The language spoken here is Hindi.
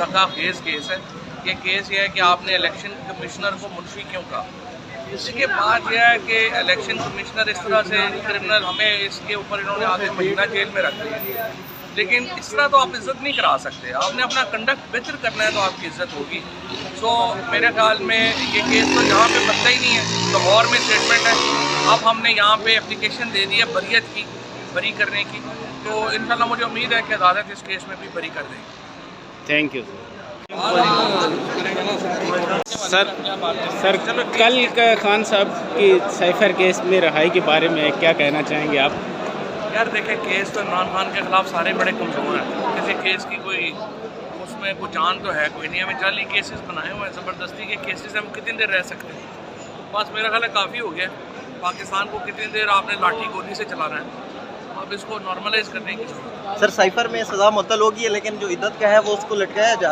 का केस है। ये केस ये है कि आपने इलेक्शन कमिश्नर को मुंशी क्यों कहा। इसके बाद यह है कि इलेक्शन कमिश्नर इस तरह से क्रिमिनल, हमें इसके ऊपर इन्होंने आगे महीना जेल में रख दिया। लेकिन इस तरह तो आप इज़्ज़त नहीं करा सकते। आपने अपना कंडक्ट बेहतर करना है तो आपकी इज़्ज़त होगी। सो मेरे ख्याल में ये केस तो यहाँ पे बनता ही नहीं है। लाहौर में स्टेटमेंट है, अब हमने यहाँ पे एप्लीकेशन दे दी है बरियत की, बरी करने की। तो इंशाल्लाह मुझे उम्मीद है कि अदालत इस केस में भी बरी कर देगी। Thank you sir. सर कल का खान साहब की साइफर केस में रहाई के बारे में क्या कहना चाहेंगे आप? यार देखें, केस तो इमरान खान के ख़िलाफ़ सारे बड़े कमज़ोर हैं। किसी केस की कोई उसमें कोई जान तो है कोई नहीं। हमें जाली केसेस बनाए हुए हैं, ज़बरदस्ती के केसेस हम कितनी देर रह सकते हैं। बस मेरा ख्याल है काफ़ी हो गया। पाकिस्तान को कितनी देर आपने लाठी गोली से चलाना है, अब इसको नॉर्मलाइज करने की जरूरत है। सर साइफर में सज़ा मुअत्तल होगी है, लेकिन जो इद्दत का है वो उसको लटकाया जा रहा है।